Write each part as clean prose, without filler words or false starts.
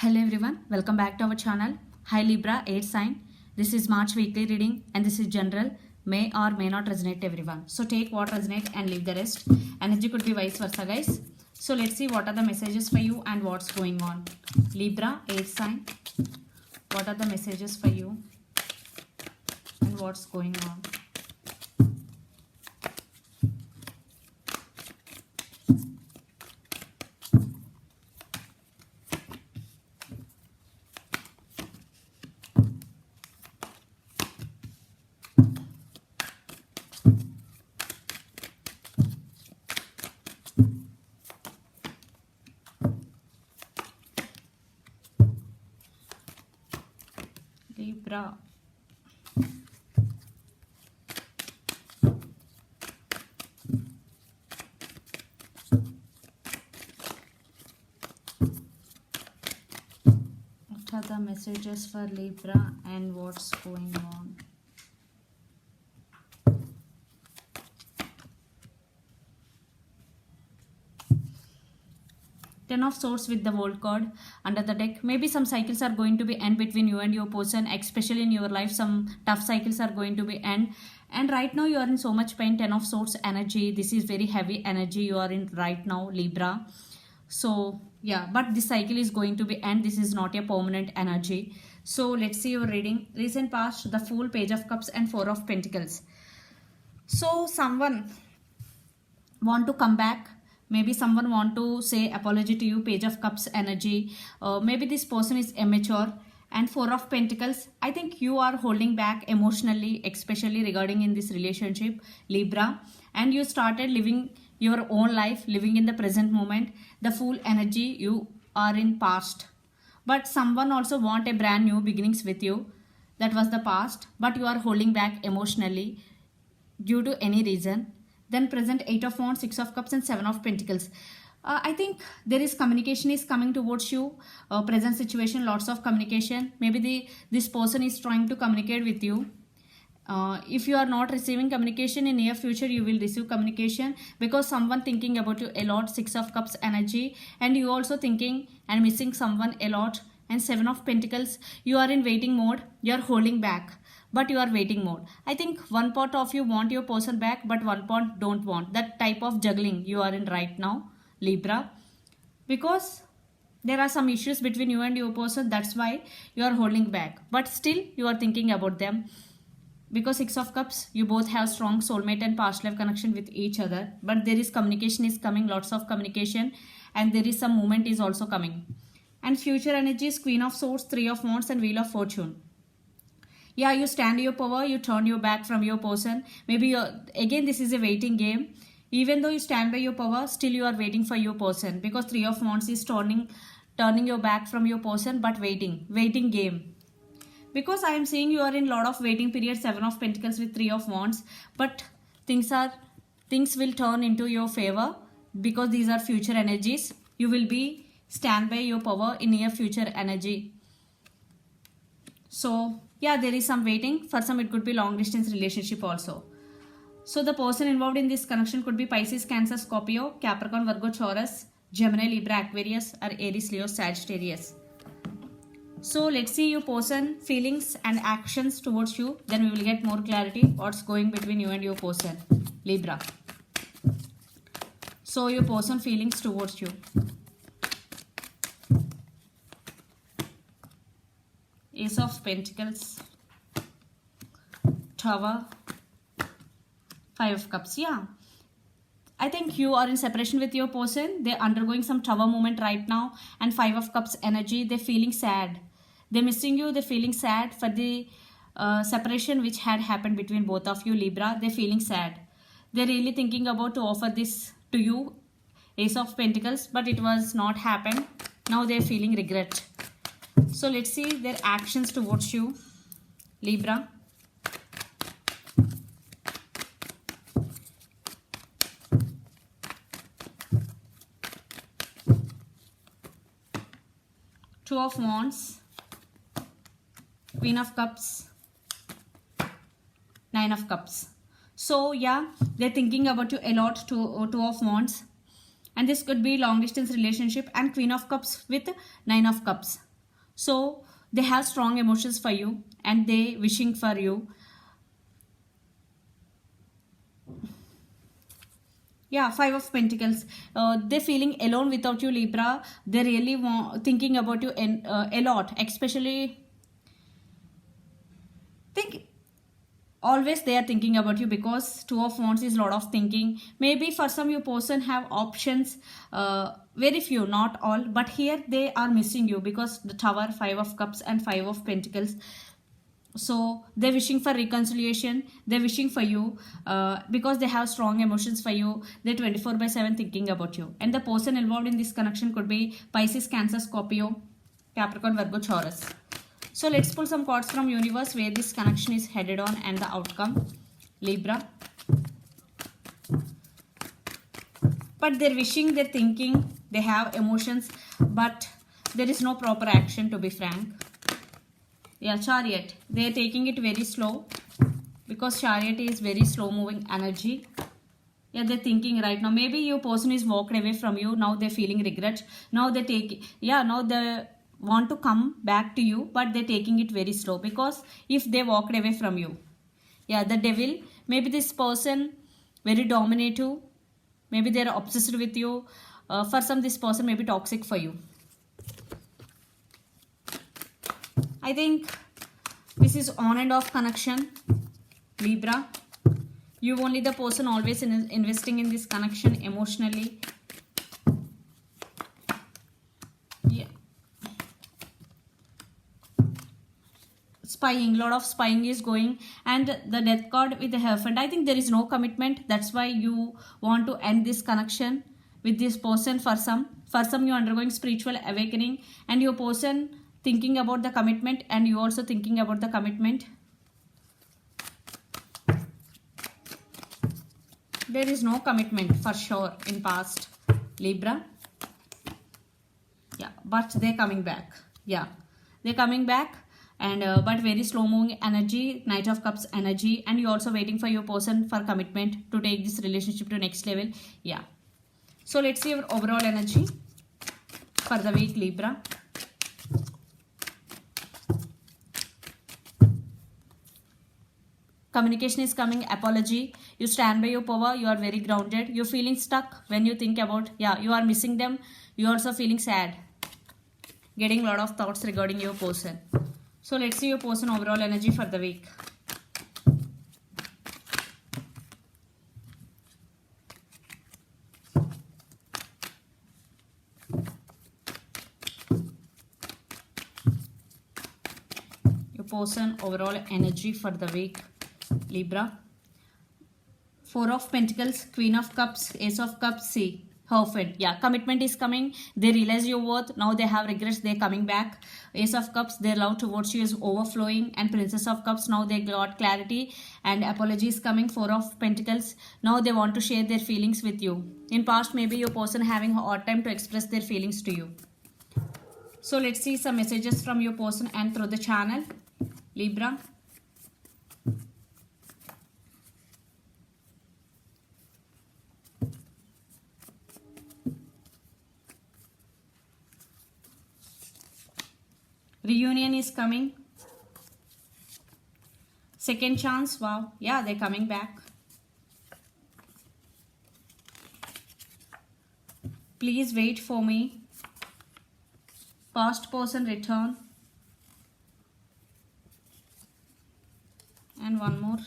Hello everyone, welcome back to our channel. Hi Libra, 8 sign. This is March weekly reading and this is general. May or may not resonate everyone. So take what resonate and leave the rest. Energy could be vice versa guys. So let's see what are the messages for you and what's going on. Libra, 8 sign. What are the messages for you and what's going on? Libra. What are the messages for Libra and what's going on? Ten of Swords with the World card under the deck. Maybe some cycles are going to be end between you and your person, especially in your life. Some tough cycles are going to be end. And right now you are in so much pain. Ten of Swords energy. This is very heavy energy you are in right now, Libra. So yeah, but this cycle is going to be end. This is not a permanent energy. So let's see your reading. Recent past, the Fool, Page of Cups and Four of Pentacles. So someone want to come back. Maybe someone want to say apology to you. Page of Cups energy. Maybe this person is immature. And Four of Pentacles. I think you are holding back emotionally, especially regarding in this relationship, Libra. And you started living your own life, living in the present moment. The Fool energy, you are in past. But someone also want a brand new beginnings with you. That was the past. But you are holding back emotionally due to any reason. Then present, 8 of Wands, 6 of Cups and 7 of Pentacles. I think there is communication is coming towards you. Present situation, lots of communication. Maybe this person is trying to communicate with you. If you are not receiving communication in near future, you will receive communication because someone thinking about you a lot. 6 of Cups energy, and you also thinking and missing someone a lot. And 7 of Pentacles, you are in waiting mode. You are holding back, but you are waiting mode. I think one part of you want your person back, but one part don't want. That type of juggling you are in right now, Libra, because there are some issues between you and your person. That's why you are holding back, but still you are thinking about them. Because 6 of Cups, you both have strong soulmate and past life connection with each other, but there is communication is coming, lots of communication, and there is some movement is also coming. And future energies, Queen of Swords, 3 of Wands and Wheel of Fortune. Yeah, you stand your power, you turn your back from your person. Maybe again this is a waiting game. Even though you stand by your power, still you are waiting for your person, because 3 of Wands is turning your back from your person, but waiting game. Because I am seeing you are in lot of waiting period. 7 of Pentacles with 3 of Wands, but things will turn into your favor because these are future energies. You will be stand by your power in near future energy. So yeah, there is some waiting. For some it could be long distance relationship also. So the person involved in this connection could be Pisces, Cancer, Scorpio, Capricorn, Virgo, Taurus, Gemini, Libra, Aquarius or Aries, Leo, Sagittarius. So let's see your person feelings and actions towards you. Then we will get more clarity what's going between you and your person, Libra. So your person feelings towards you. Ace of Pentacles, Tower, 5 of Cups. Yeah, I think you are in separation with your person. They're undergoing some Tower moment right now. And 5 of Cups energy, they're feeling sad. They're missing you. They're feeling sad for the separation which had happened between both of you, Libra. They're feeling sad. They're really thinking about to offer this to you, Ace of Pentacles, but it was not happened. Now they're feeling regret. So let's see their actions towards you, Libra. Two of Wands, Queen of Cups, 9 of Cups. So yeah, they're thinking about you a lot. Two of Wands. And this could be long distance relationship. And Queen of Cups with 9 of Cups. So they have strong emotions for you and they wishing for you. Yeah, Five of Pentacles. They're feeling alone without you, Libra. They really thinking about you a lot, especially think always they are thinking about you, because Two of Wands is a lot of thinking. Maybe for some you person have options, very few, not all, but here they are missing you because the Tower, Five of Cups and Five of Pentacles. So they're wishing for reconciliation, they're wishing for you, because they have strong emotions for you. They're 24/7 thinking about you, and the person involved in this connection could be Pisces, Cancer, Scorpio, Capricorn, Virgo, Taurus. So let's pull some cards from universe where this connection is headed on and the outcome. Libra. But they're wishing, they're thinking, they have emotions, but there is no proper action, to be frank. Yeah, Chariot. They're taking it very slow because Chariot is very slow moving energy. Yeah, they're thinking right now. Maybe your person is walked away from you. Now they're feeling regret. Now they take, yeah, now they want to come back to you, but they're taking it very slow, because if they walked away from you, yeah, the Devil, maybe this person very dominative, maybe they're obsessed with you. For some, this person may be toxic for you. I think this is on and off connection, Libra. You only the person always investing in this connection emotionally. Yeah. Spying, lot of spying is going, and the Death card with the Hierophant. I think there is no commitment. That's why you want to end this connection with this person. For some you are undergoing spiritual awakening, and your person thinking about the commitment, and you also thinking about the commitment. There is no commitment for sure in past, Libra. Yeah, but they're coming back. Yeah, they're coming back, and but very slow moving energy, Knight of Cups energy, and you're also waiting for your person for commitment to take this relationship to next level. Yeah. So let's see your overall energy for the week, Libra. Communication is coming, apology. You stand by your power, you are very grounded. You're feeling stuck when you think about, yeah, you are missing them. You're also feeling sad. Getting a lot of thoughts regarding your person. So let's see your person overall energy for the week. Your person overall energy for the week, Libra. Four of Pentacles, Queen of Cups, Ace of Cups, C. Hierophant. Yeah, commitment is coming. They realize your worth. Now they have regrets. They're coming back. Ace of Cups, their love towards you is overflowing. And Princess of Cups, now they got clarity and apology is coming. Four of Pentacles, now they want to share their feelings with you. In past, maybe your person having a hard time to express their feelings to you. So let's see some messages from your person and through the channel, Libra. Reunion is coming. Second chance. Wow. Yeah, they're coming back. Please wait for me. Past person return. And one more.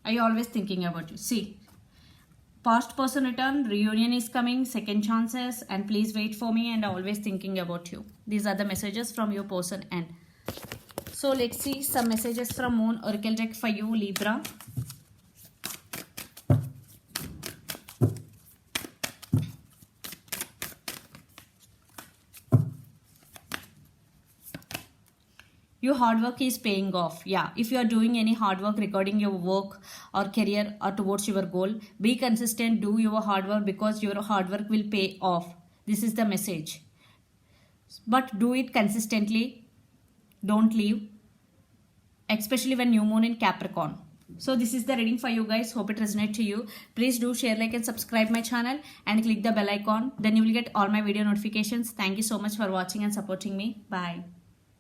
Are you always thinking about you? See. Past person return, reunion is coming, second chances, and please wait for me, and always thinking about you. These are the messages from your person. And so let's see some messages from Moon Oracle deck for you, Libra. Your hard work is paying off. Yeah, if you are doing any hard work regarding your work or career or towards your goal, be consistent, do your hard work, because your hard work will pay off. This is the message. But do it consistently. Don't leave. Especially when new moon in Capricorn. So this is the reading for you guys. Hope it resonates to you. Please do share, like and subscribe my channel and click the bell icon. Then you will get all my video notifications. Thank you so much for watching and supporting me. Bye.